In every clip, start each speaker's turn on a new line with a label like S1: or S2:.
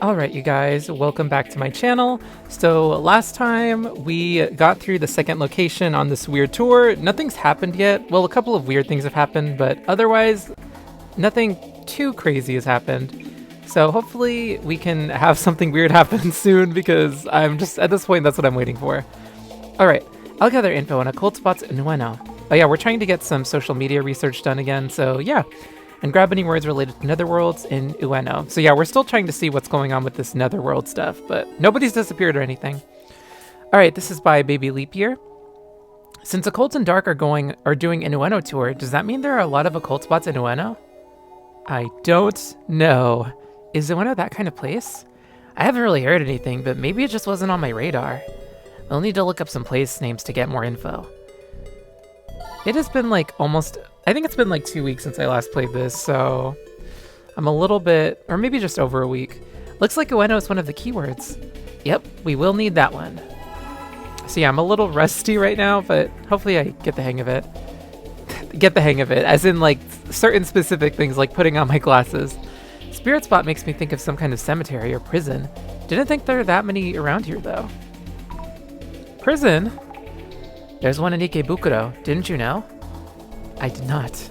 S1: Alright, you guys, welcome back to my channel. So last time we got through the second location on this weird tour. Nothing's happened yet. Well, a couple of weird things have happened, but otherwise nothing too crazy has happened. So hopefully we can have something weird happen soon, because I'm just, at this point, that's what I'm waiting for. Alright, I'll gather info on occult spots in Ueno. Oh yeah, we're trying to get some social media research done again, so yeah. And grab any words related to Netherworlds in Ueno. So yeah, we're still trying to see what's going on with this Netherworld stuff, but nobody's disappeared or anything. Alright, this is by Baby Leap Year. Since Occult and Dark are doing an Ueno tour, does that mean there are a lot of occult spots in Ueno? I don't know. Is Ueno that kind of place? I haven't really heard anything, but maybe it just wasn't on my radar. I'll need to look up some place names to get more info. It has been like I think it's been like 2 weeks since I last played this, so I'm a little bit, or maybe just over a week. Looks like Ueno is one of the keywords. Yep, we will need that one. So yeah, I'm a little rusty right now, but hopefully I get the hang of it. Get the hang of it, as in like certain specific things like putting on my glasses. Spirit spot makes me think of some kind of cemetery or prison. Didn't think there are that many around here though. Prison? There's one in Ikebukuro, didn't you know? I did not.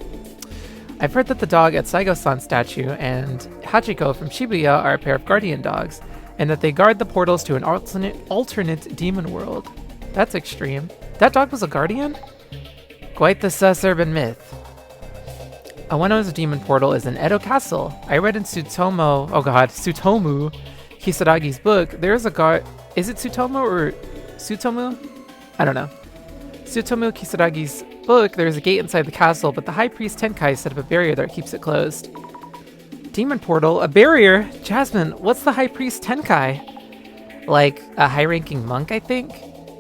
S1: I've heard that the dog at Saigo-san statue and Hachiko from Shibuya are a pair of guardian dogs, and that they guard the portals to an alternate demon world. That's extreme. That dog was a guardian? Quite the sus urban myth. Ueno's demon portal is in Edo Castle. I read in Sutomu Kisaragi's book, there's a guard. Is it Sutomu or Sutomu? I don't know. Sutomu Kisaragi's book, there's a gate inside the castle, but the High Priest Tenkai set up a barrier that keeps it closed. Demon portal? A barrier? Jasmine, what's the High Priest Tenkai? Like a high-ranking monk, I think?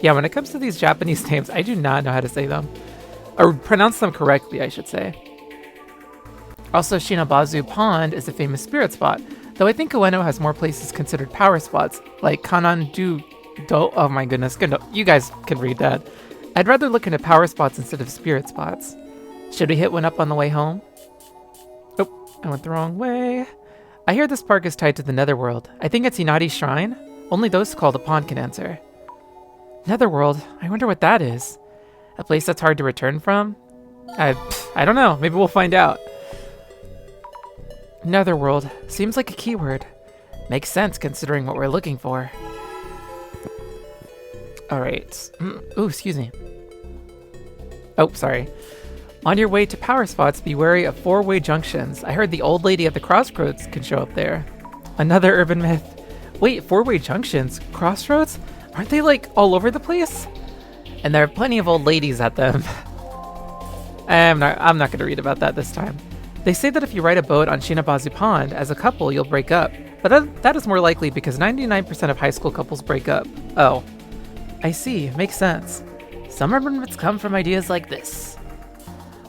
S1: Yeah, when it comes to these Japanese names, I do not know how to say them. Or pronounce them correctly, I should say. Also, Shinabazu Pond is a famous spirit spot, though I think Ueno has more places considered power spots, like Kanan-do... Oh my goodness, you guys can read that. I'd rather look into power spots instead of spirit spots. Should we hit one up on the way home? Oh, I went the wrong way. I hear this park is tied to the Netherworld. I think it's Inari's shrine. Only those called upon can answer. Netherworld? I wonder what that is. A place that's hard to return from? I don't know. Maybe we'll find out. Netherworld. Seems like a keyword. Makes sense considering what we're looking for. Alright. Ooh, excuse me. Oh, sorry. On your way to power spots, be wary of four-way junctions. I heard the old lady at the crossroads can show up there. Another urban myth. Wait, four-way junctions? Crossroads? Aren't they like all over the place? And there are plenty of old ladies at them. I'm not gonna read about that this time. They say that if you ride a boat on Shinabazu Pond, as a couple, you'll break up. But that is more likely because 99% of high school couples break up. Oh. I see, makes sense. Some urban myths come from ideas like this.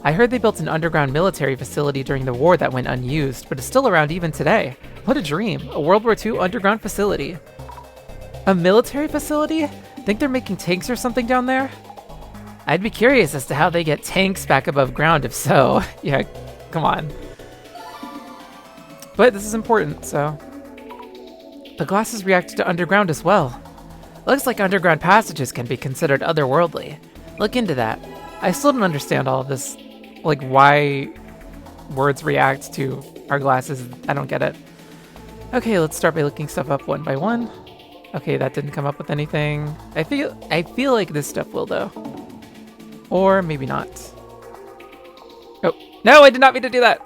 S1: I heard they built an underground military facility during the war that went unused, but is still around even today. What a dream, a World War II underground facility. A military facility? Think they're making tanks or something down there? I'd be curious as to how they get tanks back above ground if so. Yeah, come on. But this is important, so. The glasses reacted to underground as well. Looks like underground passages can be considered otherworldly. Look into that. I still don't understand all of this, like why words react to our glasses. I don't get it. Okay, let's start by looking stuff up one by one. Okay, that didn't come up with anything. I feel like this stuff will though. Or maybe not. Oh, no, I did not mean to do that.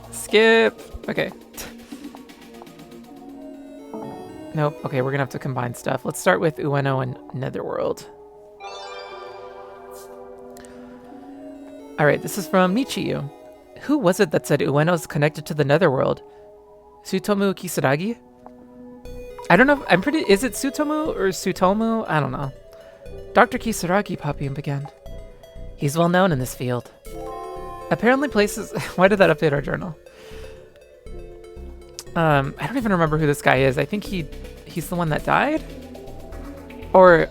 S1: Skip. Okay. Nope. Okay, we're gonna have to combine stuff. Let's start with Ueno and Netherworld. Alright, this is from Michiyu. Who was it that said Ueno is connected to the Netherworld? Sutomu Kisaragi? I don't know. Is it Sutomu or Sutomu? I don't know. Dr. Kisaragi popped up again. He's well known in this field. Apparently places... Why did that update our journal? I don't even remember who this guy is. I think he's the one that died? Or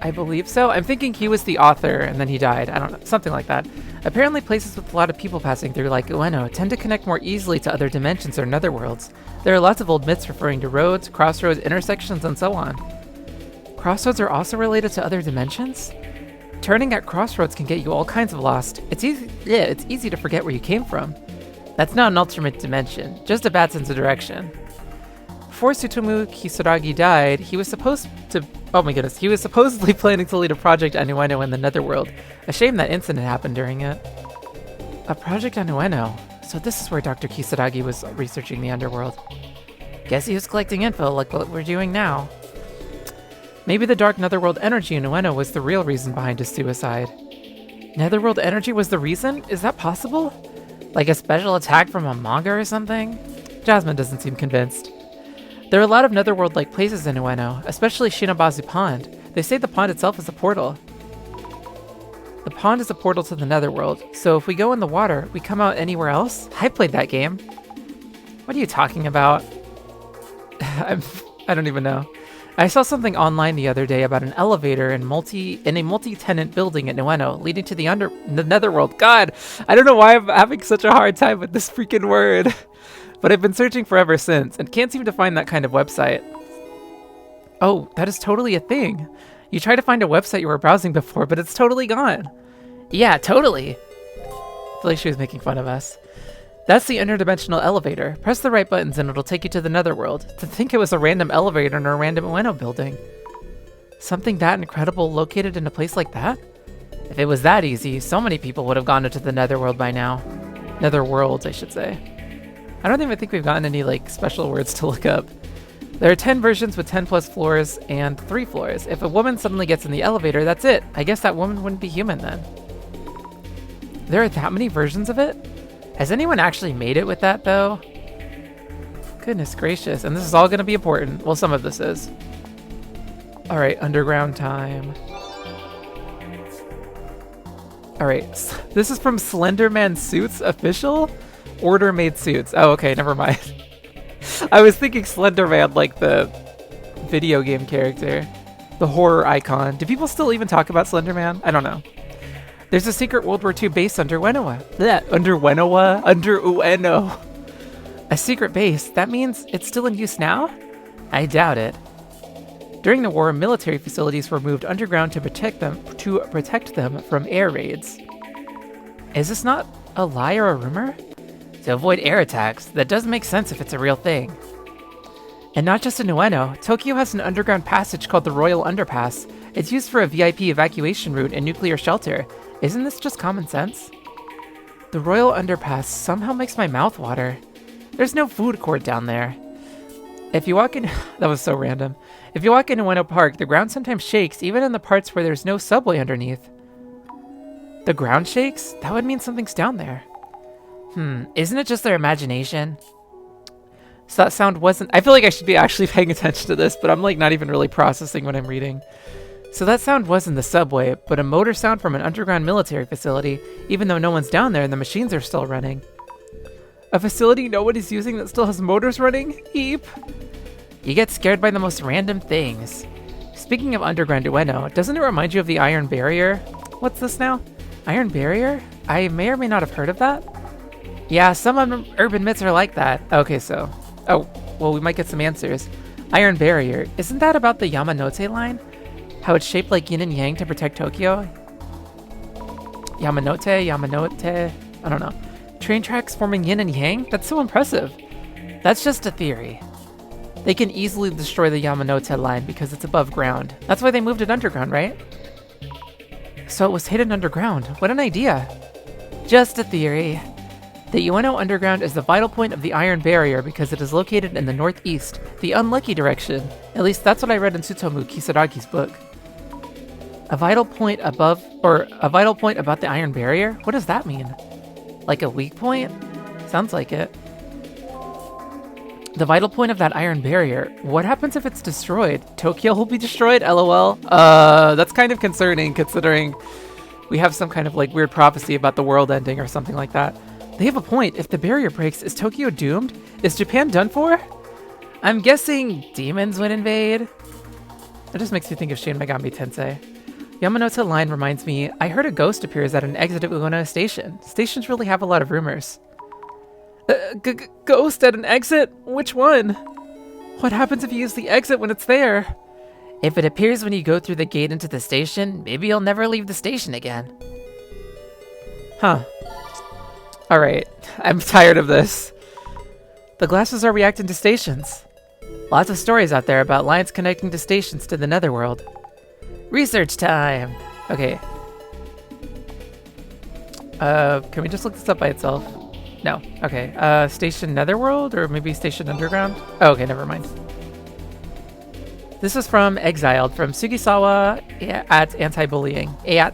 S1: I believe so. I'm thinking he was the author and then he died. I don't know. Something like that. Apparently places with a lot of people passing through like Ueno tend to connect more easily to other dimensions or netherworlds. There are lots of old myths referring to roads, crossroads, intersections, and so on. Crossroads are also related to other dimensions? Turning at crossroads can get you all kinds of lost. It's easy to forget where you came from. That's not an alternate dimension, just a bad sense of direction. Before Tsutomu Kisaragi died, he was supposedly planning to lead a Project Anueno in the Netherworld. A shame that incident happened during it. A Project Anueno? So this is where Dr. Kisaragi was researching the underworld. Guess he was collecting info like what we're doing now. Maybe the dark Netherworld energy in Ueno was the real reason behind his suicide. Netherworld energy was the reason? Is that possible? Like a special attack from a manga or something? Jasmine doesn't seem convinced. There are a lot of Netherworld-like places in Ueno, especially Shinabazu Pond. They say the pond itself is a portal. The pond is a portal to the Netherworld, so if we go in the water, we come out anywhere else? I played that game. What are you talking about? I don't even know. I saw something online the other day about an elevator in a multi-tenant building at Ueno, leading to the Netherworld. God, I don't know why I'm having such a hard time with this freaking word. But I've been searching for ever since, and can't seem to find that kind of website. Oh, that is totally a thing. You tried to find a website you were browsing before, but it's totally gone. Yeah, totally. I feel like she was making fun of us. That's the interdimensional elevator. Press the right buttons and it'll take you to the Netherworld. To think it was a random elevator in a random Ueno building. Something that incredible located in a place like that? If it was that easy, so many people would have gone into the Netherworld by now. Netherworlds, I should say. I don't even think we've gotten any, like, special words to look up. There are 10 versions with 10 plus floors and 3 floors. If a woman suddenly gets in the elevator, that's it. I guess that woman wouldn't be human then. There are that many versions of it? Has anyone actually made it with that, though? Goodness gracious. And this is all going to be important. Well, some of this is. Alright, underground time. Alright, this is from Slenderman Suits Official? Order made suits. Oh, okay, never mind. I was thinking Slenderman, like the video game character. The horror icon. Do people still even talk about Slenderman? I don't know. There's a secret World War II base under Ueno. Under Ueno. A secret base? That means it's still in use now? I doubt it. During the war, military facilities were moved underground to protect them from air raids. Is this not a lie or a rumor? To avoid air attacks, that does make sense if it's a real thing. And not just in Ueno, Tokyo has an underground passage called the Royal Underpass. It's used for a VIP evacuation route and nuclear shelter. Isn't this just common sense? The Royal Underpass somehow makes my mouth water. There's no food court down there. If you walk in... that was so random. If you walk into Ueno Park, the ground sometimes shakes, even in the parts where there's no subway underneath. The ground shakes? That would mean something's down there. Isn't it just their imagination? So that sound wasn't... I feel like I should be actually paying attention to this, but I'm like not even really processing what I'm reading. So that sound wasn't the subway, but a motor sound from an underground military facility, even though no one's down there and the machines are still running. A facility nobody's using that still has motors running? Heap. You get scared by the most random things. Speaking of underground Ueno, doesn't it remind you of the Iron Barrier? What's this now? Iron Barrier? I may or may not have heard of that. Yeah, some urban myths are like that. Okay, so... Oh, well, we might get some answers. Iron Barrier. Isn't that about the Yamanote line? How it's shaped like yin and yang to protect Tokyo? Yamanote... I don't know. Train tracks forming yin and yang? That's so impressive. That's just a theory. They can easily destroy the Yamanote line because it's above ground. That's why they moved it underground, right? So it was hidden underground. What an idea. Just a theory. The Ueno Underground is the vital point of the Iron Barrier because it is located in the northeast, the unlucky direction. At least that's what I read in Tsutomu Kisaragi's book. A vital point about the Iron Barrier? What does that mean? Like a weak point? Sounds like it. The vital point of that Iron Barrier. What happens if it's destroyed? Tokyo will be destroyed? LOL. That's kind of concerning considering we have some kind of like weird prophecy about the world ending or something like that. They have a point. If the barrier breaks, is Tokyo doomed? Is Japan done for? I'm guessing demons would invade. That just makes me think of Shin Megami Tensei. Yamanote line reminds me, I heard a ghost appears at an exit at Ueno Station. Stations really have a lot of rumors. Ghost at an exit? Which one? What happens if you use the exit when it's there?
S2: If it appears when you go through the gate into the station, maybe you'll never leave the station again.
S1: Huh. Alright, I'm tired of this. The glasses are reacting to stations. Lots of stories out there about lines connecting to stations to the Netherworld.
S2: Research time!
S1: Okay. Can we just look this up by itself? No. Okay. Station Netherworld or maybe Station Underground? Oh, okay, never mind. This is from Exiled from Sugisawa at Anti-Bullying. I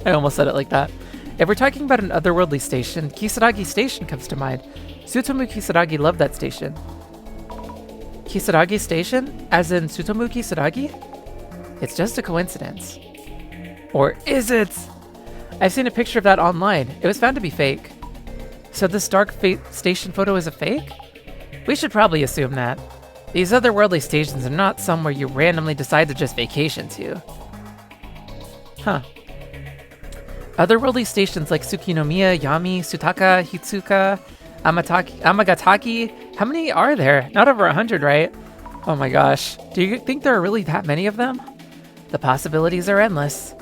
S1: almost said it like that. If we're talking about an otherworldly station, Kisaragi Station comes to mind. Tsutomu Kisaragi loved that station. Kisaragi Station? As in Tsutomu Kisaragi? It's just a coincidence. Or is it? I've seen a picture of that online. It was found to be fake. So this dark station photo is a fake? We should probably assume that. These otherworldly stations are not somewhere you randomly decide to just vacation to. Huh. Otherworldly stations like Tsukinomiya, Yami, Sutaka, Hitsuka, Amagataki. How many are there? Not over 100, right? Oh my gosh. Do you think there are really that many of them?
S2: The possibilities are endless.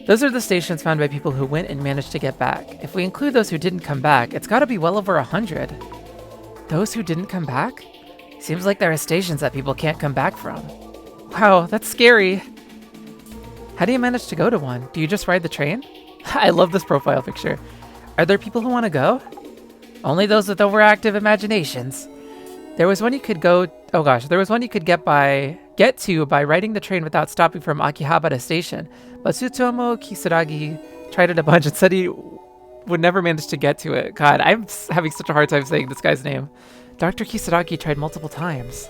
S1: Those are the stations found by people who went and managed to get back. If we include those who didn't come back, it's gotta be well over 100. Those who didn't come back?
S2: Seems like there are stations that people can't come back from.
S1: Wow, that's scary. How do you manage to go to one? Do you just ride the train? I love this profile picture. Are there people who want to go?
S2: Only those with overactive imaginations.
S1: There was one you could go... Oh gosh, there was one you could get to by riding the train without stopping from Akihabara Station. But Tsutomu Kisaragi tried it a bunch and said he would never manage to get to it. God, I'm having such a hard time saying this guy's name. Dr. Kisaragi tried multiple times.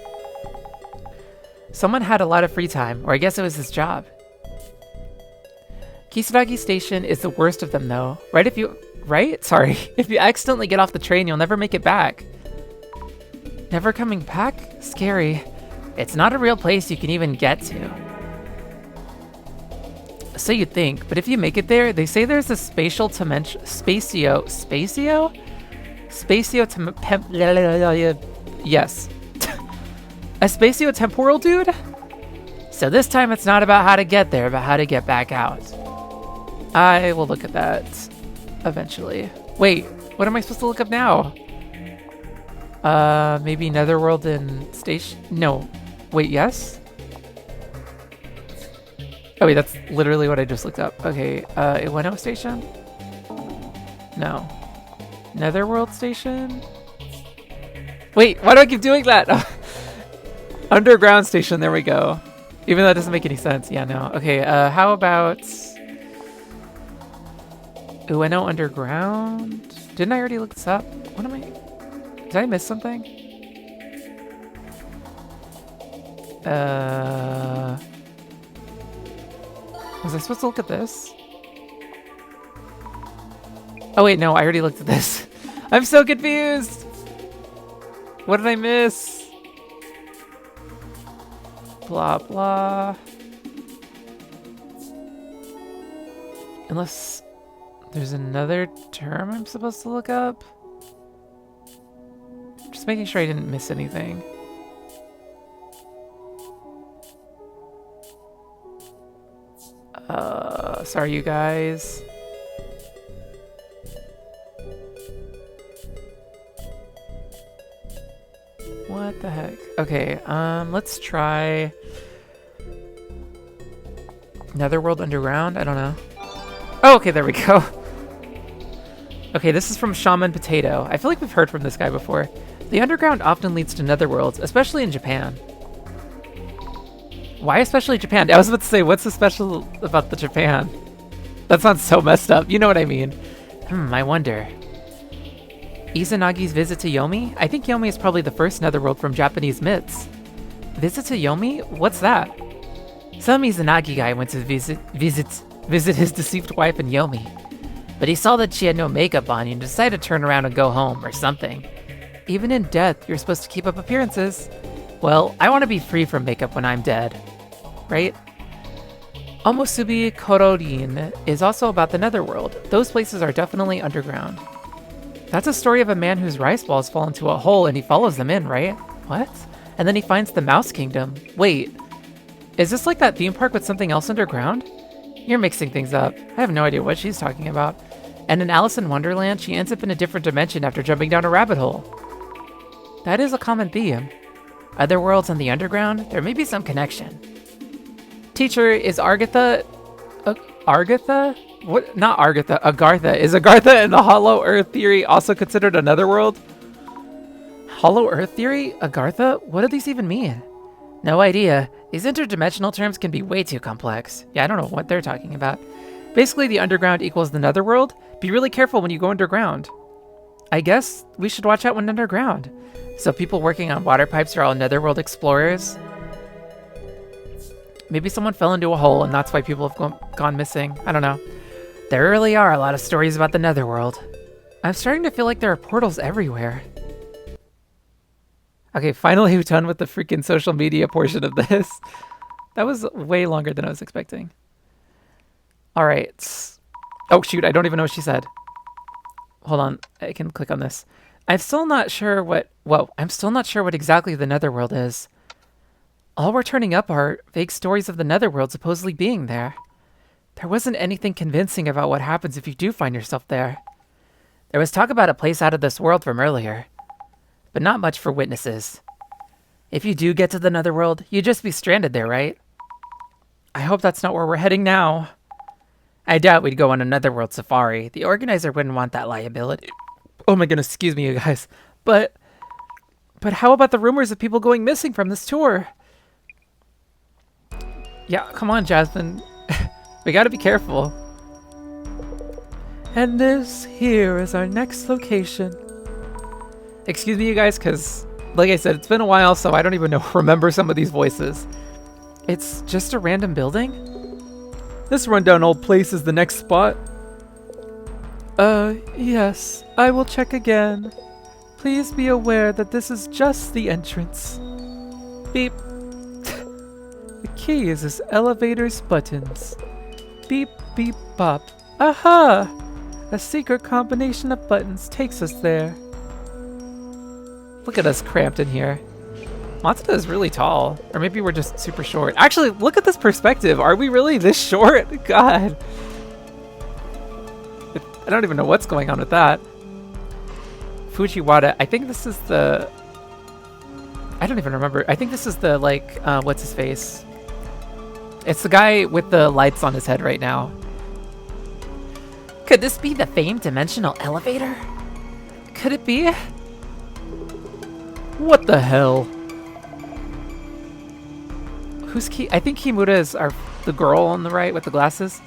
S1: Someone had a lot of free time, or I guess it was his job. Kisaragi Station is the worst of them though. If you accidentally get off the train, you'll never make it back. Never coming back? Scary.
S2: It's not a real place you can even get to.
S1: So you'd think, but if you make it there, they say there's a spatial dimension... Yes. A spatio-temporal dude?
S2: So this time it's not about how to get there, but how to get back out.
S1: I will look at that eventually. Wait, what am I supposed to look up now? Maybe Netherworld and Station? No. Wait, yes? Oh wait, that's literally what I just looked up. Okay, Ueno Station? No. Netherworld Station? Wait, why do I keep doing that? Underground Station, there we go. Even though that doesn't make any sense. Yeah, no. Okay, how about... Ueno Underground? Didn't I already look this up? What am I... Did I miss something? Was I supposed to look at this? Oh wait, no, I already looked at this. I'm so confused! What did I miss? Blah, blah. Unless there's another term I'm supposed to look up? Just making sure I didn't miss anything. Sorry you guys. What the heck? Okay, let's try Netherworld Underground? I don't know. Oh, okay, there we go. Okay, this is from Shaman Potato. I feel like we've heard from this guy before. The underground often leads to netherworlds, especially in Japan. Why especially Japan? I was about to say, what's so special about the Japan? That sounds so messed up. You know what I mean.
S2: I wonder.
S1: Izanagi's visit to Yomi? I think Yomi is probably the first netherworld from Japanese myths. Visit to Yomi? What's that?
S2: Some Izanagi guy went to visit his deceased wife in Yomi. But he saw that she had no makeup on and decided to turn around and go home or something.
S1: Even in death, you're supposed to keep up appearances.
S2: Well, I want to be free from makeup when I'm dead.
S1: Right? Omusubi Kororin is also about the Netherworld. Those places are definitely underground. That's a story of a man whose rice balls fall into a hole and he follows them in, right? What? And then he finds the Mouse Kingdom. Wait, is this like that theme park with something else underground? You're mixing things up. I have no idea what she's talking about. And in Alice in Wonderland, she ends up in a different dimension after jumping down a rabbit hole. That is a common theme. Other worlds and the underground, there may be some connection. Teacher, is Argatha... Argatha? What? Not Argatha, Agartha. Is Agartha in the Hollow Earth theory also considered another world? Hollow Earth theory? Agartha? What do these even mean?
S2: No idea. These interdimensional terms can be way too complex.
S1: Yeah, I don't know what they're talking about. Basically, the underground equals the netherworld. Be really careful when you go underground. I guess we should watch out when underground.
S2: So people working on water pipes are all netherworld explorers?
S1: Maybe someone fell into a hole and that's why people have gone missing. I don't know.
S2: There really are a lot of stories about the netherworld.
S1: I'm starting to feel like there are portals everywhere. Okay, finally we're done with the freaking social media portion of this. That was way longer than I was expecting. All right. Oh, shoot, I don't even know what she said. Hold on, I can click on this. I'm still not sure what exactly the Netherworld is. All we're turning up are vague stories of the Netherworld supposedly being there. There wasn't anything convincing about what happens if you do find yourself there.
S2: There was talk about a place out of this world from earlier, but not much for witnesses. If you do get to the Netherworld, you'd just be stranded there, right?
S1: I hope that's not where we're heading now.
S2: I doubt we'd go on a Netherworld safari. The organizer wouldn't want that liability.
S1: Oh my goodness, excuse me, you guys. But how about the rumors of people going missing from this tour? Yeah, come on, Jasmine. We gotta be careful. And this here is our next location. Excuse me, you guys, because, like I said, it's been a while, so I don't even remember some of these voices. It's just a random building? This rundown old place is the next spot. Yes, I will check again. Please be aware that this is just the entrance. Beep. The key is this elevator's buttons. Beep, beep, bop. Aha! A secret combination of buttons takes us there. Look at us cramped in here. Matsuda is really tall. Or maybe we're just super short. Actually, look at this perspective. Are we really this short? God. I don't even know what's going on with that. Fujiwara. I think this is the... I don't even remember. I think this is the, like, what's his face? It's the guy with the lights on his head right now.
S2: Could this be the famed dimensional elevator?
S1: Could it be? What the hell? Who's I think Kimura is the girl on the right with the glasses.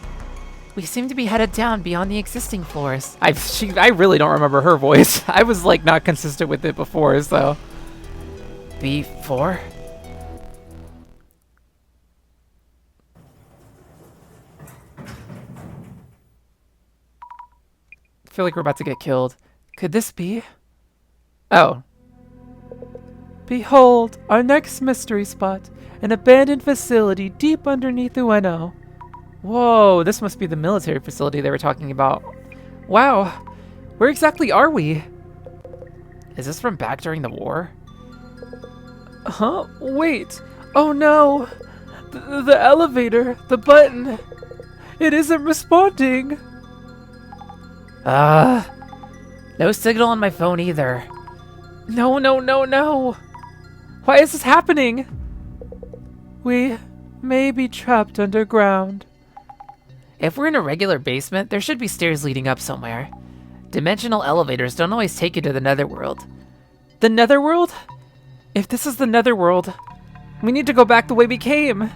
S2: We seem to be headed down beyond the existing floors.
S1: I really don't remember her voice. I was like not consistent with it before, so.
S2: B4?
S1: I feel like we're about to get killed. Could this be? Oh. Behold, our next mystery spot. An abandoned facility deep underneath Ueno. Whoa, this must be the military facility they were talking about. Wow, where exactly are we?
S2: Is this from back during the war?
S1: Huh? Wait. Oh no. The elevator, the button. It isn't responding.
S2: No signal on my phone either.
S1: No. Why is this happening? We may be trapped underground.
S2: If we're in a regular basement, there should be stairs leading up somewhere. Dimensional elevators don't always take you to the Netherworld.
S1: The Netherworld? If this is the Netherworld, we need to go back the way we came.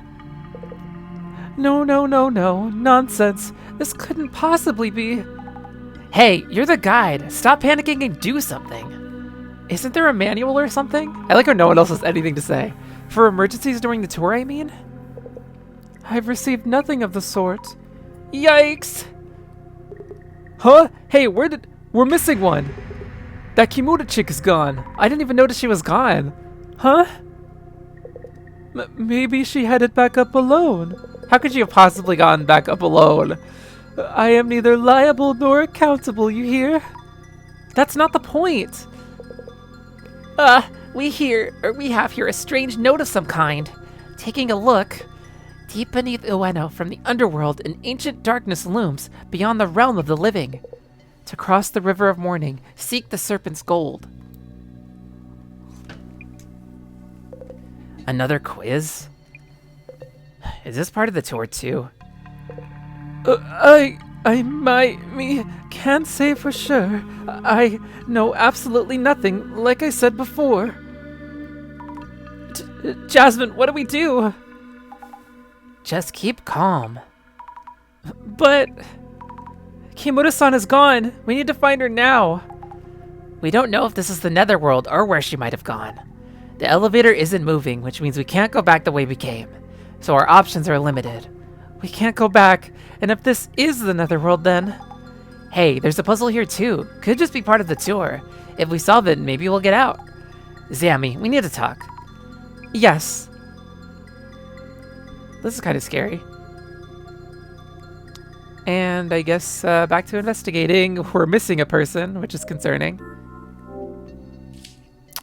S1: No. Nonsense. This couldn't possibly be.
S2: Hey, you're the guide. Stop panicking and do something.
S1: Isn't there a manual or something? I like how no one else has anything to say. For emergencies during the tour, I mean? I've received nothing of the sort. Yikes! Huh? Hey, we're missing one. That Kimura chick is gone. I didn't even notice she was gone. Huh? Maybe she headed back up alone. How could you have possibly gone back up alone? I am neither liable nor accountable, you hear? That's not the point.
S2: We have here a strange note of some kind. Taking a look. Deep beneath Ueno, from the underworld, an ancient darkness looms beyond the realm of the living. To cross the river of morning, seek the serpent's gold. Another quiz? Is this part of the tour too?
S1: Me can't say for sure. I know absolutely nothing, like I said before. Jasmine, what do we do?
S2: Just keep calm.
S1: But Kimura-san is gone. We need to find her now.
S2: We don't know if this is the Netherworld or where she might have gone. The elevator isn't moving, which means we can't go back the way we came. So our options are limited.
S1: We can't go back. And if this is the Netherworld, then...
S2: Hey, there's a puzzle here too. Could just be part of the tour. If we solve it, maybe we'll get out. Zammy, we need to talk.
S1: Yes.
S2: This is kind of scary.
S1: And I guess back to investigating. We're missing a person, which is concerning.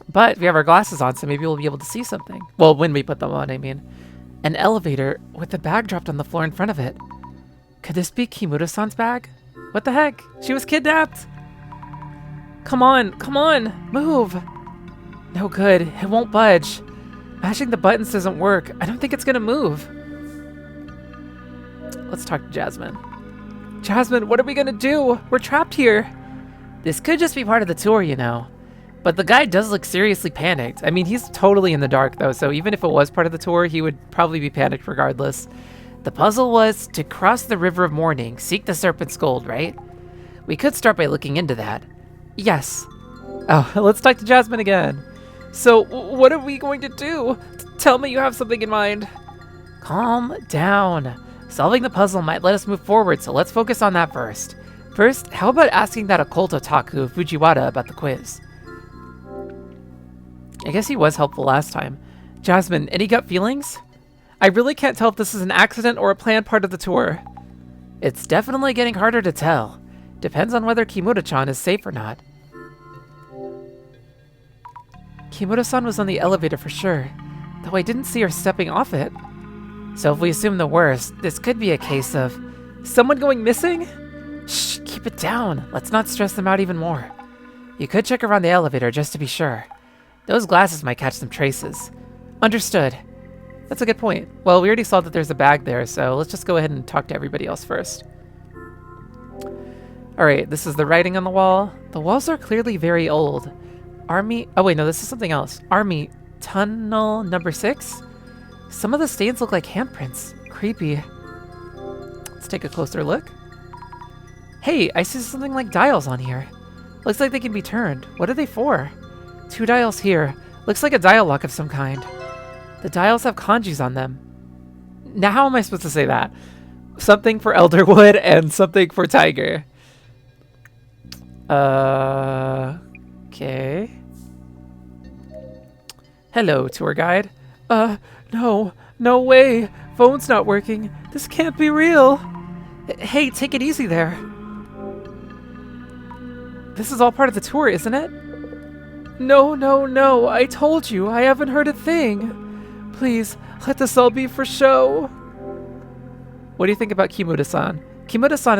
S1: But we have our glasses on, so maybe we'll be able to see something. Well, when we put them on, I mean. An elevator with a bag dropped on the floor in front of it. Could this be Kimura-san's bag? What the heck? She was kidnapped! Come on, move! No good, it won't budge. Mashing the buttons doesn't work. I don't think it's gonna move. Let's talk to Jasmine. Jasmine, what are we gonna do? We're trapped here.
S2: This could just be part of the tour, you know. But the guy does look seriously panicked.
S1: I mean, he's totally in the dark, though, so even if it was part of the tour, he would probably be panicked regardless.
S2: The puzzle was to cross the river of morning, seek the serpent's gold, right? We could start by looking into that.
S1: Yes. Oh, let's talk to Jasmine again. So, what are we going to do? Tell me you have something in mind.
S2: Calm down. Solving the puzzle might let us move forward, so let's focus on that first. First, how about asking that occult otaku, Fujiwara, about the quiz?
S1: I guess he was helpful last time. Jasmine, any gut feelings? I really can't tell if this is an accident or a planned part of the tour.
S2: It's definitely getting harder to tell. Depends on whether Kimura-chan is safe or not.
S1: Kimura-san was on the elevator for sure, though I didn't see her stepping off it.
S2: So if we assume the worst, this could be a case of
S1: someone going missing?
S2: Shh, keep it down. Let's not stress them out even more. You could check around the elevator just to be sure. Those glasses might catch some traces.
S1: Understood. That's a good point. Well, we already saw that there's a bag there, so let's just go ahead and talk to everybody else first. Alright, this is the writing on the wall. The walls are clearly very old. Army... Oh wait, no, this is something else. Army Tunnel number 6? Some of the stains look like handprints. Creepy. Let's take a closer look. Hey, I see something like dials on here. Looks like they can be turned. What are they for? 2 dials here. Looks like a dial lock of some kind. The dials have kanjis on them. Now how am I supposed to say that? Something for Elderwood and something for Tiger. Okay. Hello, tour guide. No way. Phone's not working. This can't be real. Hey, take it easy there. This is all part of the tour, isn't it? No. I told you, I haven't heard a thing. Please, let this all be for show. What do you think about Kimura-san? Kimura-san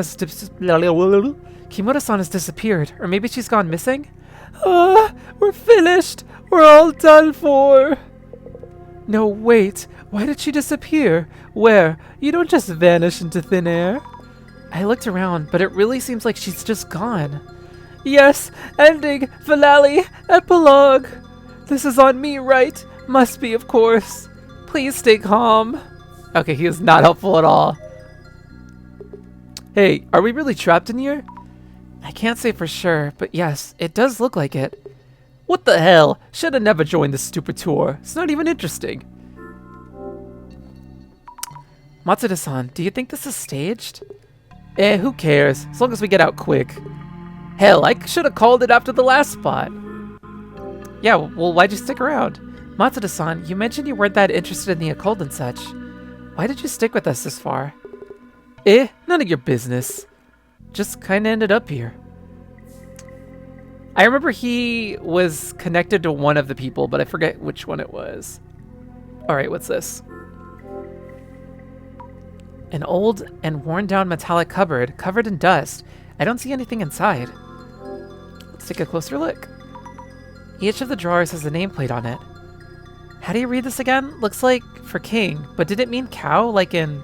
S1: has disappeared, or maybe she's gone missing? We're finished. We're all done for. No, wait. Why did she disappear? Where? You don't just vanish into thin air. I looked around, but it really seems like she's just gone. Yes, ending, finale, epilogue. This is on me, right? Must be, of course. Please stay calm. Okay, he is not helpful at all. Hey, are we really trapped in here? I can't say for sure, but yes, it does look like it. What the hell? Should have never joined this stupid tour. It's not even interesting. Matsuda-san, do you think this is staged? Who cares? As long as we get out quick. Hell, I should have called it after the last spot. Yeah, well, why'd you stick around? Matsuda-san, you mentioned you weren't that interested in the occult and such. Why did you stick with us this far? None of your business. Just kinda ended up here. I remember he was connected to one of the people, but I forget which one it was. Alright, what's this? An old and worn down metallic cupboard covered in dust. I don't see anything inside. Let's take a closer look. Each of the drawers has a nameplate on it. How do you read this again? Looks like for king, but did it mean cow like in...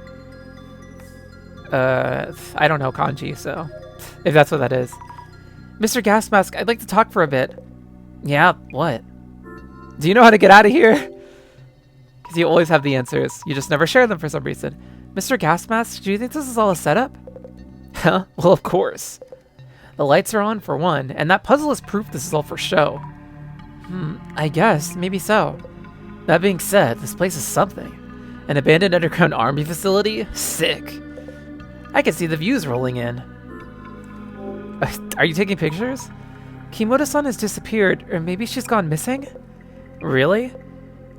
S1: I don't know kanji, so... if that's what that is. Mr. Gasmask, I'd like to talk for a bit. Yeah, what? Do you know how to get out of here? Because you always have the answers. You just never share them for some reason. Mr. Gasmask, do you think this is all a setup? Huh? Well, of course. The lights are on, for one, and that puzzle is proof this is all for show. I guess. Maybe so. That being said, this place is something. An abandoned underground army facility? Sick. I can see the views rolling in. Are you taking pictures? Kimoto-san has disappeared, or maybe she's gone missing? Really?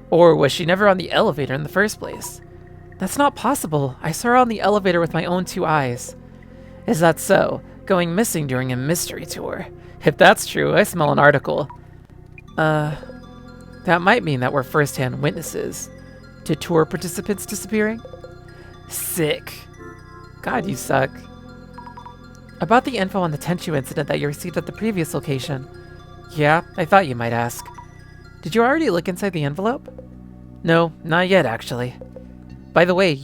S1: Or was she never on the elevator in the first place? That's not possible. I saw her on the elevator with my own 2 eyes. Is that so? Going missing during a mystery tour? If that's true, I smell an article. That might mean that we're first-hand witnesses to tour participants disappearing? Sick. God, you suck. About the info on the Tenchu incident that you received at the previous location. Yeah, I thought you might ask. Did you already look inside the envelope? No, not yet, actually. By the way,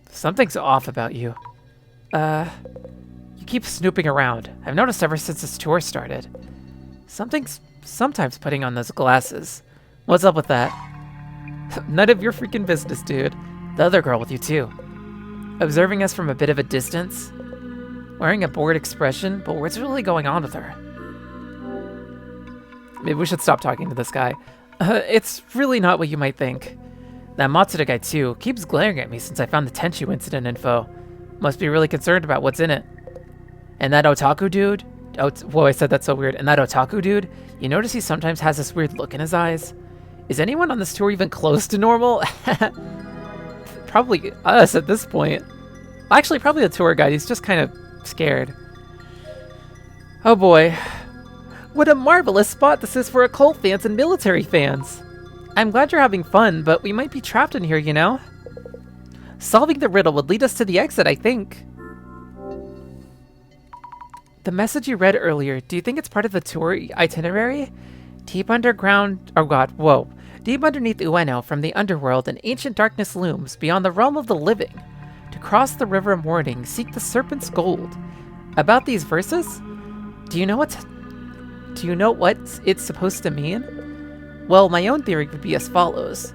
S1: something's off about you. You keep snooping around. I've noticed ever since this tour started. Something's sometimes putting on those glasses. What's up with that? None of your freaking business, dude. The other girl with you, too. Observing us from a bit of a distance. Wearing a bored expression, but what's really going on with her? Maybe we should stop talking to this guy. It's really not what you might think. That Matsuda guy, too, keeps glaring at me since I found the Tenchu incident info. Must be really concerned about what's in it. And that otaku dude? Whoa, I said that so weird. And that otaku dude? You notice he sometimes has this weird look in his eyes? Is anyone on this tour even close to normal? Probably us at this point. Actually, probably the tour guide. He's just kind of scared. Oh boy. What a marvelous spot this is for occult fans and military fans. I'm glad you're having fun, but we might be trapped in here, you know? Solving the riddle would lead us to the exit, I think. The message you read earlier, do you think it's part of the tour itinerary? Deep underground... oh god, whoa. Deep underneath Ueno, from the underworld, an ancient darkness looms beyond the realm of the living. To cross the river of morning, seek the serpent's gold. About these verses? Do you know what it's supposed to mean? Well, my own theory would be as follows.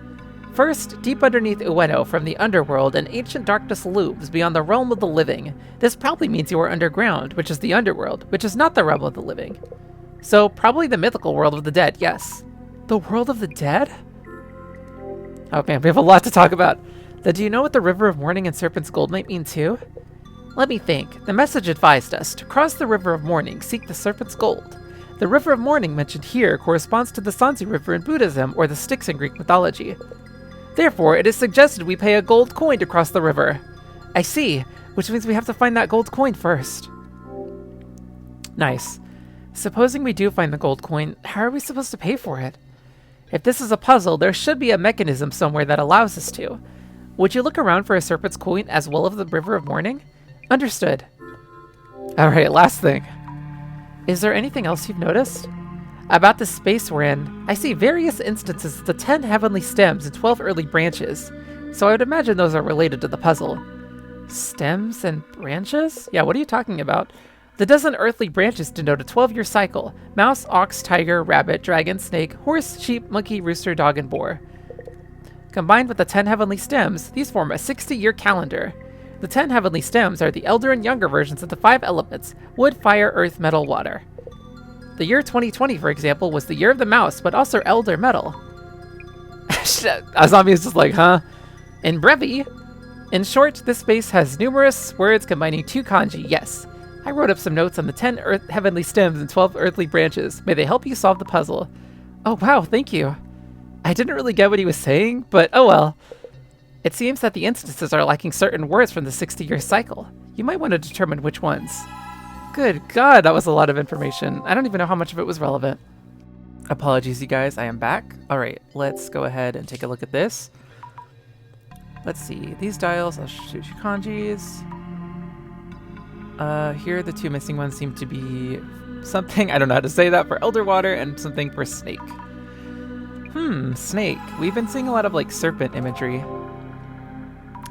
S1: First, deep underneath Ueno, from the underworld, an ancient darkness looms beyond the realm of the living. This probably means you are underground, which is the underworld, which is not the realm of the living. So, probably the mythical world of the dead, yes. The world of the dead? Oh man, we have a lot to talk about. Then do you know what the River of Morning and Serpent's Gold might mean too? Let me think. The message advised us to cross the River of Morning, seek the Serpent's Gold. The River of Morning mentioned here corresponds to the Sanzi River in Buddhism or the Styx in Greek mythology. Therefore, it is suggested we pay a gold coin to cross the river. I see, which means we have to find that gold coin first. Nice. Supposing we do find the gold coin, how are we supposed to pay for it? If this is a puzzle, there should be a mechanism somewhere that allows us to. Would you look around for a serpent's coin as well as the River of Morning? Understood. Alright, last thing. Is there anything else you've noticed? About the space we're in, I see various instances of the 10 heavenly stems and 12 early branches, so I would imagine those are related to the puzzle. Stems and branches? Yeah, what are you talking about? The dozen earthly branches denote a 12-year cycle. Mouse, ox, tiger, rabbit, dragon, snake, horse, sheep, monkey, rooster, dog, and boar. Combined with the 10 heavenly stems, these form a 60-year calendar. The 10 heavenly stems are the elder and younger versions of the 5 elements: wood, fire, earth, metal, water. The year 2020, for example, was the year of the mouse, but also elder metal. Azami is just like, huh? In brevi. In short, this space has numerous words combining 2 kanji, yes. I wrote up some notes on the 10 heavenly stems and 12 earthly branches. May they help you solve the puzzle. Oh wow, thank you. I didn't really get what he was saying, but oh well.
S2: It seems that the instances are lacking certain words from the 60-year cycle. You might want to determine which ones. Good God, that was a lot of information. I don't even know how much of it was relevant. Apologies, you guys. I am back. All right, let's go ahead and take a look at this. Let's see. These dials, I'll shoot you kanjis. Here, the two missing ones seem to be something, I don't know how to say that, for Elder Water and something for Snake. Snake. We've been seeing a lot of, like, serpent imagery.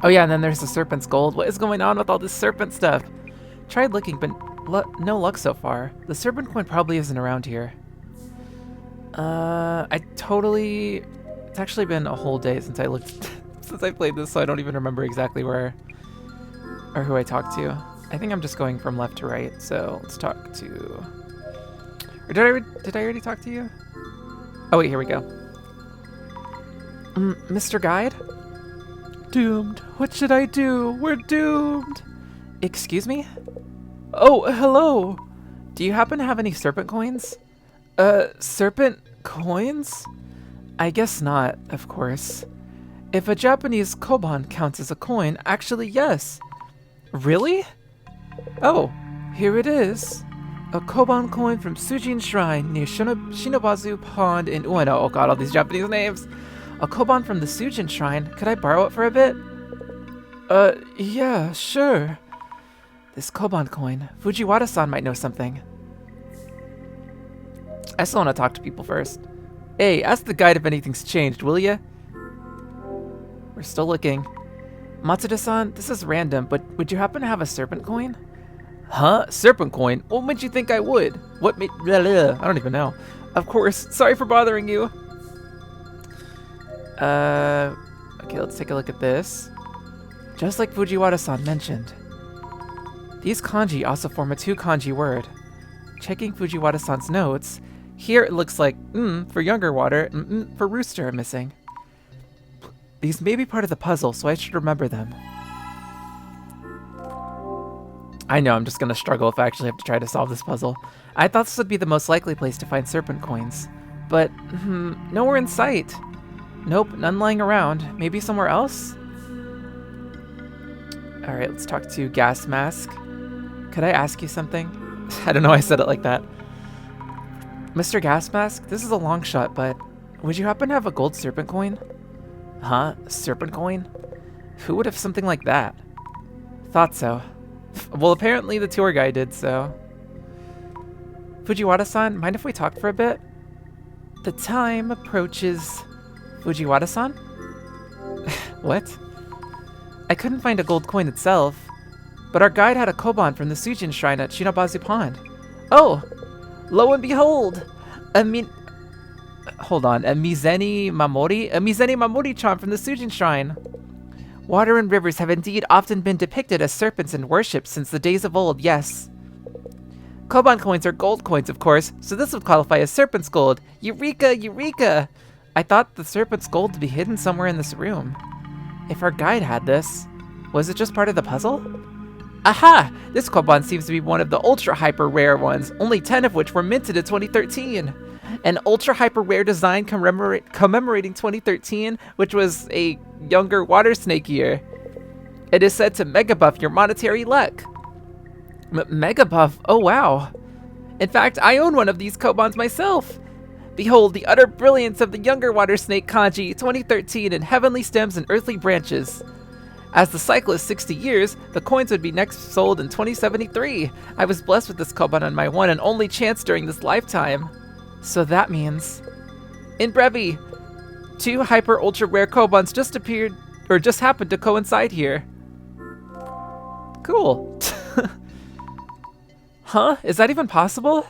S2: Oh yeah, and then there's the serpent's gold. What is going on with all this serpent stuff? Tried looking, but no luck so far. The serpent coin probably isn't around here. It's actually been a whole day since I played this, so I don't even remember exactly where or who I talked to. I think I'm just going from left to right, so let's talk to... Or did I already talk to you? Oh wait, here we go. Mr. Guide? Doomed. What should I do? We're doomed. Excuse me? Oh, hello. Do you happen to have any serpent coins? Serpent coins? I guess not, of course. If a Japanese koban counts as a coin, actually yes. Really? Oh, here it is. A koban coin from Sujin Shrine near Shinobazu Pond in Ueno. Oh god, all these Japanese names. A koban from the Sujin Shrine. Could I borrow it for a bit? Yeah, sure. This koban coin. Fujiwara-san might know something. I still want to talk to people first. Hey, ask the guide if anything's changed, will ya? We're still looking. Matsuda-san, this is random, but would you happen to have a serpent coin? Huh? Serpent coin? What made you think I would? What made... Blah, blah. I don't even know. Of course. Sorry for bothering you. Okay, let's take a look at this. Just like Fujiwara-san mentioned. These kanji also form a two-kanji word. Checking Fujiwara-san's notes, here it looks like for younger water and for rooster are missing. These may be part of the puzzle, so I should remember them. I know, I'm just gonna struggle if I actually have to try to solve this puzzle. I thought this would be the most likely place to find serpent coins. But, nowhere in sight. Nope, none lying around. Maybe somewhere else? Alright, let's talk to Gas Mask. Could I ask you something? I don't know why I said it like that. Mr. Gas Mask, this is a long shot, but would you happen to have a gold serpent coin? Huh? Serpent coin? Who would have something like that? Thought so. Well, apparently the tour guide did, so... Fujiwara-san, mind if we talk for a bit? The time approaches... Fujiwara-san? What? I couldn't find a gold coin itself, but our guide had a koban from the Sujin Shrine at Shinobazu Pond. Oh! Lo and behold! Hold on, a Mizeni Mamori? A Mizeni Mamori-chan from the Sujin Shrine. Water and rivers have indeed often been depicted as serpents in worship since the days of old, yes. Koban coins are gold coins, of course, so this would qualify as serpent's gold. Eureka! Eureka! I thought the serpent's gold to be hidden somewhere in this room. If our guide had this, was it just part of the puzzle? Aha! This koban seems to be one of the ultra hyper rare ones, only 10 of which were minted in 2013. An ultra hyper rare design commemorating 2013, which was a younger water snake year. It is said to mega buff your monetary luck. Mega buff? Oh wow. In fact, I own one of these kobans myself. Behold the utter brilliance of the younger water snake kanji 2013 in heavenly stems and earthly branches. As the cycle is 60 years, the coins would be next sold in 2073. I was blessed with this koban on my one and only chance during this lifetime. So that means... In Brevi, 2 hyper ultra rare kobans just appeared, or just happened to coincide here. Cool. Huh? Is that even possible?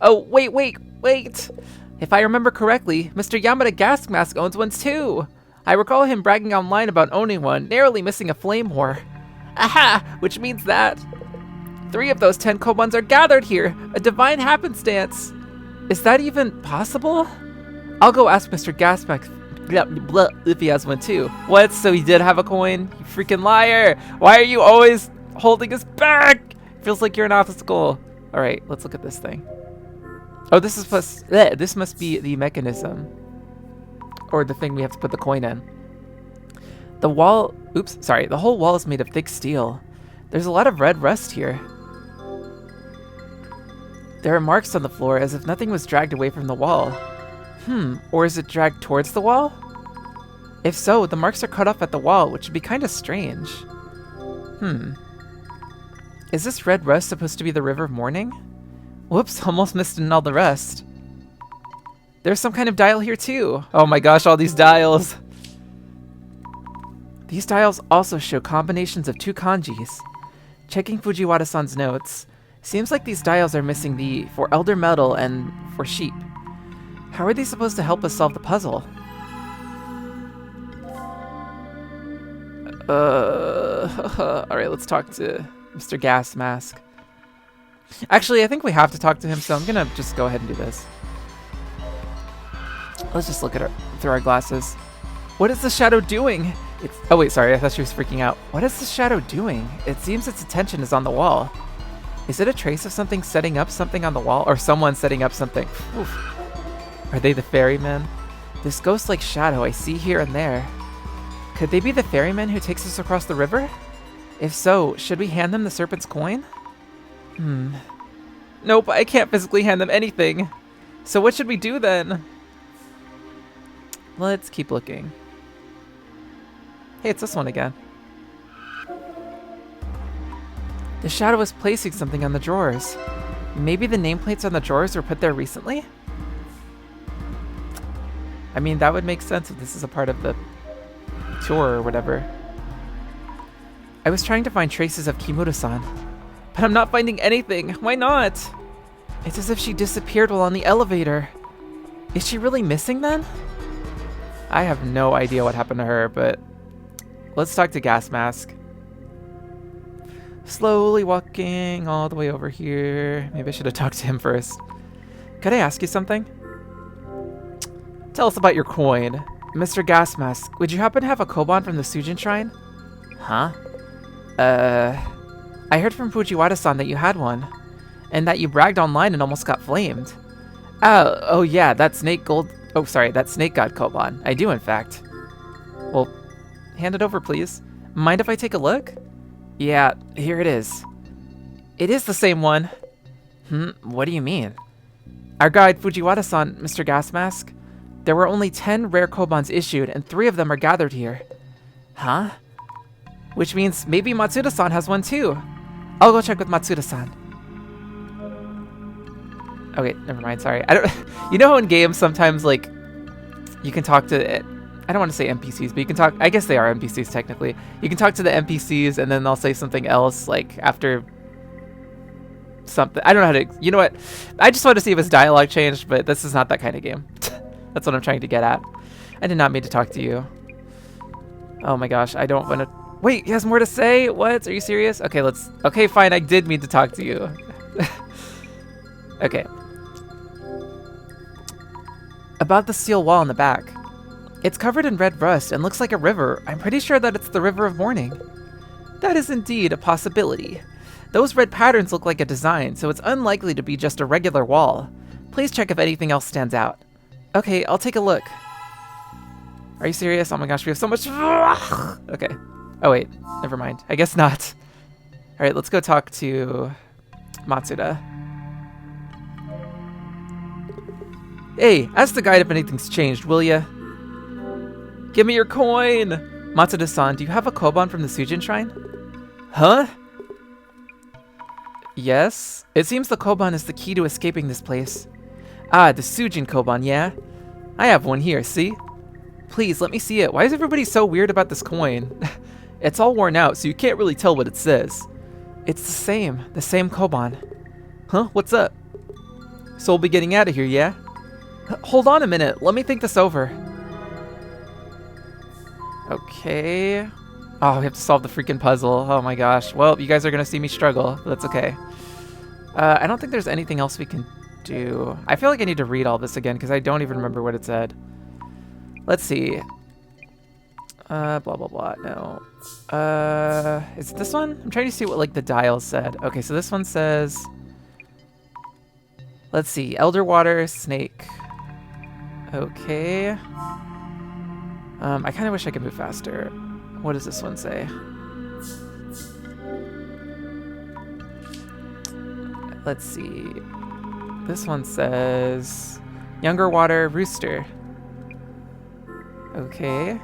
S2: Oh, wait. If I remember correctly, Mr. Yamada Gas Mask owns one too. I recall him bragging online about owning one, narrowly missing a flame whore. Aha! Which means that 3 of those 10 kobans are gathered here, a divine happenstance. Is that even possible? I'll go ask Mr. Gasmack if he has one too. What? So he did have a coin? You freaking liar! Why are you always holding us back? Feels like you're an obstacle. Alright, let's look at this thing. Oh, this must be the mechanism. Or the thing we have to put the coin in. The wall... Oops, sorry. The whole wall is made of thick steel. There's a lot of red rust here. There are marks on the floor as if nothing was dragged away from the wall. Or is it dragged towards the wall? If so, the marks are cut off at the wall, which would be kind of strange. Is this red rust supposed to be the River of Mourning? Whoops, almost missed it in all the rest. There's some kind of dial here too. Oh my gosh, all these dials. These dials also show combinations of 2 kanjis. Checking Fujiwara-san's notes, seems like these dials are missing the for elder metal and for sheep. How are they supposed to help us solve the puzzle? Alright, let's talk to Mr. Gas Mask. Actually, I think we have to talk to him, so I'm gonna just go ahead and do this. Let's just look at her through our glasses. What is the shadow doing? Oh wait, sorry, I thought she was freaking out. What is the shadow doing? It seems its attention is on the wall. Is it a trace of something setting up something on the wall? Or someone setting up something? Oof. Are they the ferrymen? This ghost-like shadow I see here and there. Could they be the ferryman who takes us across the river? If so, should we hand them the serpent's coin? Nope, I can't physically hand them anything. So what should we do then? Let's keep looking. Hey, it's this one again. The shadow is placing something on the drawers. Maybe the nameplates on the drawers were put there recently? I mean, that would make sense if this is a part of the tour or whatever. I was trying to find traces of Kimura-san, but I'm not finding anything. Why not? It's as if she disappeared while on the elevator. Is she really missing then? I have no idea what happened to her, but let's talk to Gas Mask. Slowly walking all the way over here. Maybe I should have talked to him first. Could I ask you something? Tell us about your coin. Mr. Gas Mask, would you happen to have a koban from the Sujin Shrine? Huh? I heard from Fujiwara-san that you had one, and that you bragged online and almost got flamed. Oh yeah, that snake god koban. I do, in fact. Well, hand it over, please. Mind if I take a look? Yeah, here it is. It is the same one. What do you mean? Our guide, Fujiwara-san, Mr. Gas Mask. There were only 10 rare kobans issued, and 3 of them are gathered here. Huh? Which means maybe Matsuda-san has one too. I'll go check with Matsuda-san. Okay, never mind, sorry. I don't. You know how in games sometimes, like, you can talk to, I don't want to say NPCs, but you can talk, I guess they are NPCs technically. You can talk to the NPCs and then they'll say something else, like, after something. I don't know how to, you know what? I just want to see if his dialogue changed, but this is not that kind of game. That's what I'm trying to get at. I did not mean to talk to you. Oh my gosh, I don't want to. Wait, he has more to say? What? Are you serious? Okay, okay, fine, I did mean to talk to you. Okay. About the steel wall in the back. It's covered in red rust and looks like a river. I'm pretty sure that it's the River of Mourning. That is indeed a possibility. Those red patterns look like a design, so it's unlikely to be just a regular wall. Please check if anything else stands out. Okay, I'll take a look. Are you serious? Oh my gosh, we have so much. Okay. Oh wait, never mind. I guess not. Alright, let's go talk to Matsuda. Hey, ask the guide if anything's changed, will ya? Give me your coin! Matsuda-san, do you have a koban from the Sujin Shrine? Huh? Yes? It seems the koban is the key to escaping this place. Ah, the Sujin koban, yeah? I have one here, see? Please, let me see it. Why is everybody so weird about this coin? It's all worn out, so you can't really tell what it says. It's the same koban. Huh? What's up? So we'll be getting out of here, yeah? Hold on a minute, let me think this over. Okay. Oh, we have to solve the freaking puzzle. Oh my gosh. Well, you guys are gonna see me struggle, but that's okay. I don't think there's anything else we can do. I feel like I need to read all this again, because I don't even remember what it said. Let's see. Blah, blah, blah, no. Is it this one? I'm trying to see what, like, the dial said. Okay, so this one says... Let's see. Elder Water, Snake. Okay. I kind of wish I could move faster.
S1: What does this one say? Let's see. This one says Younger Water Rooster. Okay.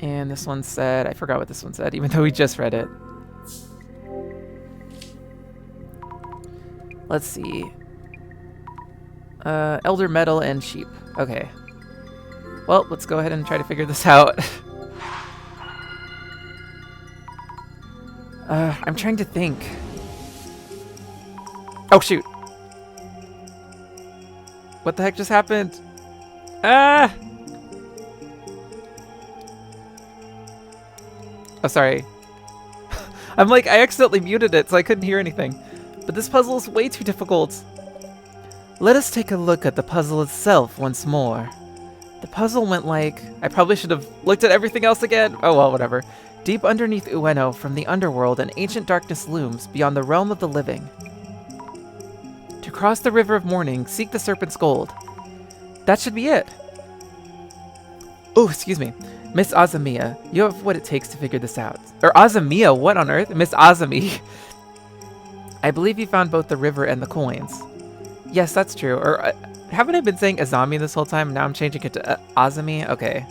S1: And this one said, I forgot what this one said, even though we just read it. Let's see. Elder Metal and Sheep. Okay. Well, let's go ahead and try to figure this out. I'm trying to think. Oh, shoot. What the heck just happened? Ah! Oh, sorry. I'm like, I accidentally muted it, so I couldn't hear anything. But this puzzle is way too difficult. Let us take a look at the puzzle itself once more. The puzzle went like... I probably should have looked at everything else again. Oh well, whatever. Deep underneath Ueno, from the underworld, an ancient darkness looms beyond the realm of the living. To cross the river of morning, seek the serpent's gold. That should be it. Oh, excuse me. Miss Azamiya, you have what it takes to figure this out. Or Azamiya, what on earth? Miss Azami. I believe you found both the river and the coins. Yes, that's true. Or haven't I been saying Azami this whole time? Now I'm changing it to Azami? Okay.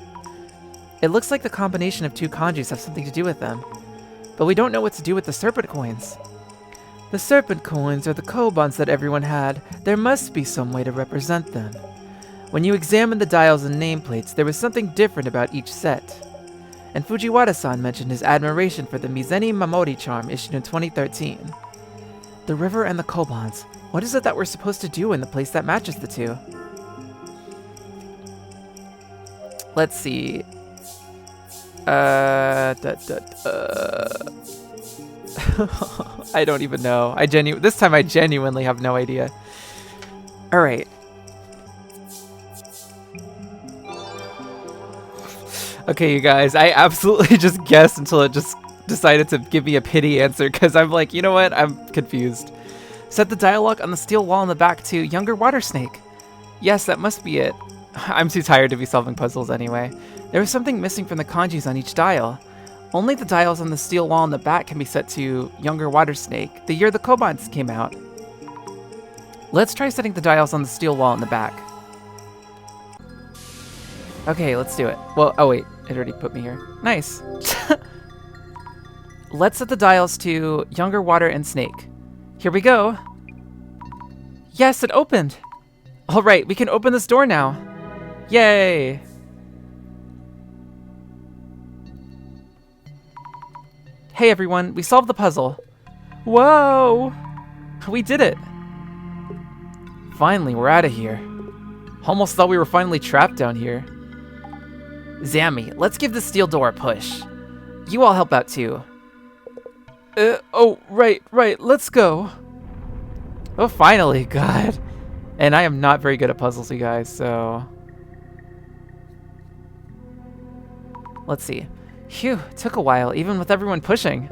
S1: It looks like the combination of two kanjis have something to do with them. But we don't know what to do with the serpent coins. The serpent coins are the kobans that everyone had. There must be some way to represent them. When you examined the dials and nameplates, there was something different about each set. And Fujiwara-san mentioned his admiration for the Mizeni Mamori charm issued in 2013. The river and the kobans. What is it that we're supposed to do in the place that matches the two? Let's see. I don't even know. This time I genuinely have no idea. All right. Okay, you guys, I absolutely just guessed until it just decided to give me a pity answer because I'm like, you know what? I'm confused. Set the dialogue on the steel wall in the back to Younger Water Snake. Yes, that must be it. I'm too tired to be solving puzzles anyway. There was something missing from the kanjis on each dial. Only the dials on the steel wall in the back can be set to Younger Water Snake, the year the Kobans came out. Let's try setting the dials on the steel wall in the back. Okay, let's do it. Well, oh wait, it already put me here. Nice. Let's set the dials to Younger Water and Snake. Here we go. Yes, it opened. All right, we can open this door now. Yay. Hey everyone, we solved the puzzle. Whoa! We did it. Finally, we're out of here. Almost thought we were finally trapped down here. Zammy, let's give the steel door a push. You all help out too. Oh, right, let's go. Oh, finally, God. And I am not very good at puzzles, you guys, so... Let's see. Phew, took a while, even with everyone pushing.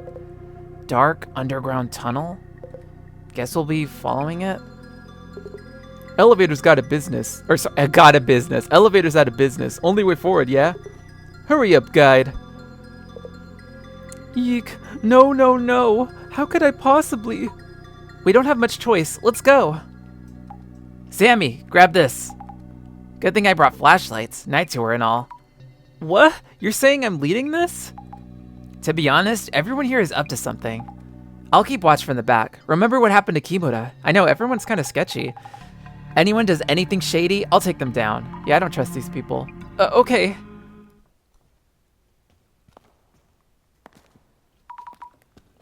S1: Dark underground tunnel? Guess we'll be following it? Elevator's got a business. Or, sorry, got a business. Elevator's out of business. Only way forward, yeah? Hurry up, guide. Yeek. No. How could I possibly? We don't have much choice. Let's go. Sammy, grab this. Good thing I brought flashlights, night tour and all. What? You're saying I'm leading this? To be honest, everyone here is up to something. I'll keep watch from the back. Remember what happened to Kimura? I know, everyone's kind of sketchy. Anyone does anything shady, I'll take them down. Yeah, I don't trust these people. Okay.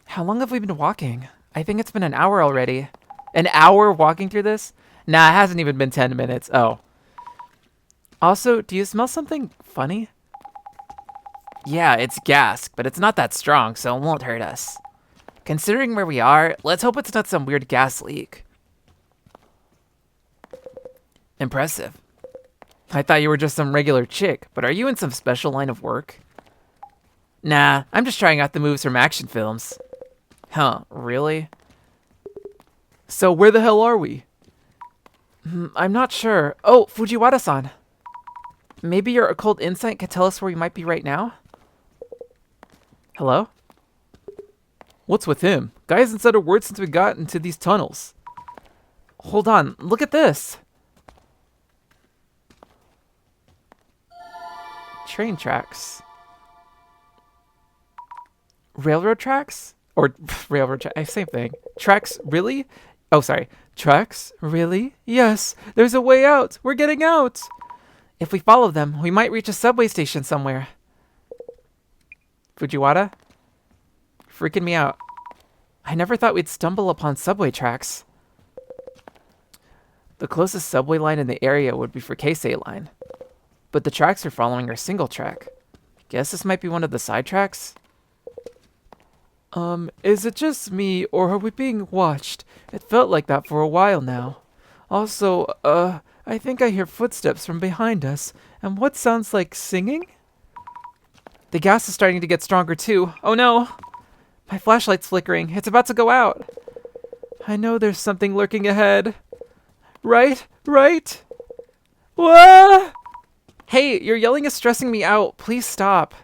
S1: How long have we been walking? I think it's been an hour already. An hour walking through this? Nah, it hasn't even been 10 minutes. Oh. Also, do you smell something funny? Yeah, it's gas, but it's not that strong, so it won't hurt us. Considering where we are, let's hope it's not some weird gas leak. Impressive. I thought you were just some regular chick, but are you in some special line of work? Nah, I'm just trying out the moves from action films. Huh, really? So where the hell are we? I'm not sure. Oh, Fujiwara-san.
S2: Maybe your occult insight could tell us where we might be right now? Hello?
S1: What's with him? Guy hasn't said a word since we got into these tunnels.
S2: Hold on, look at this. Train tracks. Railroad tracks? Or railroad tracks, same thing. Tracks, really? Oh, sorry.
S1: Tracks? Really? Yes, there's a way out. We're getting out.
S2: If we follow them, we might reach a subway station somewhere. Fujiwara? Freaking me out. I never thought we'd stumble upon subway tracks. The closest subway line in the area would be for Keisei Line. But the tracks we're following are single track. Guess this might be one of the side tracks?
S1: Is it just me, or are we being watched? It felt like that for a while now. Also, I think I hear footsteps from behind us, and what sounds like singing?
S2: The gas is starting to get stronger too. Oh no! My flashlight's flickering. It's about to go out.
S1: I know there's something lurking ahead. Right? Whoa!
S2: Hey, your yelling is stressing me out. Please stop.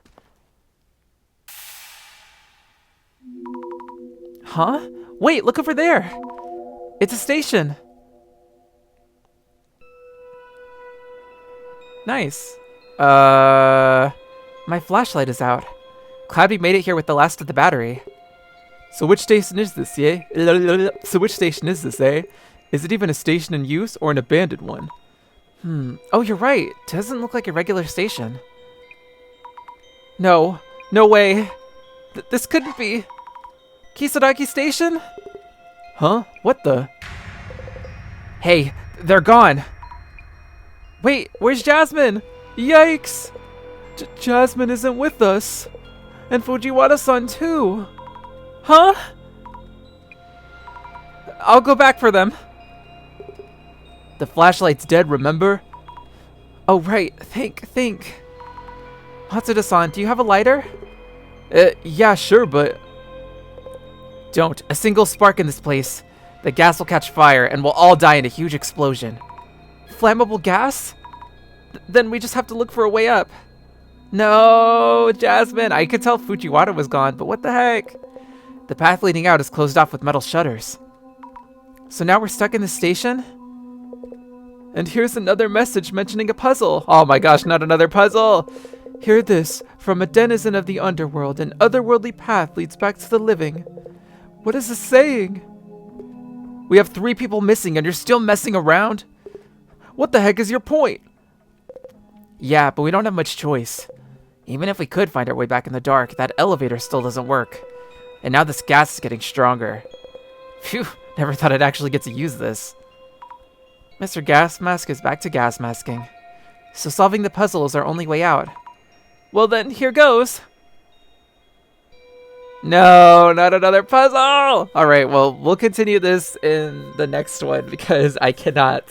S2: Huh? Wait, look over there. It's a station. Nice. My flashlight is out. Cloudy made it here with the last of the battery.
S1: So which station is this, eh? Is it even a station in use or an abandoned one?
S2: Oh, you're right. Doesn't look like a regular station. No way. This couldn't be. Kisaragi Station?
S1: Huh? What the?
S2: Hey, they're gone. Wait, where's Jasmine?
S1: Yikes! Jasmine isn't with us. And Fujiwara-san too.
S2: Huh? I'll go back for them.
S1: The flashlight's dead, remember?
S2: Oh, right. Think. Matsuda-san, do you have a lighter?
S1: Yeah, sure, but...
S2: Don't. A single spark in this place. The gas will catch fire, and we'll all die in a huge explosion. Flammable gas? Then we just have to look for a way up. No, Jasmine. I could tell Fujiwara was gone, but what the heck? The path leading out is closed off with metal shutters. So now we're stuck in the station?
S1: And here's another message mentioning a puzzle. Oh my gosh, not another puzzle. Hear this. From a denizen of the underworld, an otherworldly path leads back to the living. What is this saying?
S2: We have 3 people missing and you're still messing around?
S1: What the heck is your point?
S2: Yeah, but we don't have much choice. Even if we could find our way back in the dark, that elevator still doesn't work. And now this gas is getting stronger. Phew, never thought I'd actually get to use this. Mr. Gas Mask is back to gas masking. So solving the puzzle is our only way out.
S1: Well then, here goes.
S2: No, not another puzzle! Alright, well, we'll continue this in the next one because I cannot.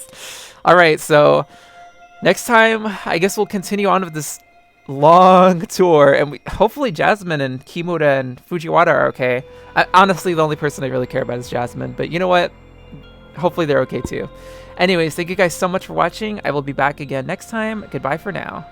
S2: Alright, so next time, I guess we'll continue on with this long tour, and hopefully Jasmine and Kimura and Fujiwara are okay. Honestly, the only person I really care about is Jasmine, but you know what? Hopefully they're okay too. Anyways, thank you guys so much for watching. I will be back again next time. Goodbye for now.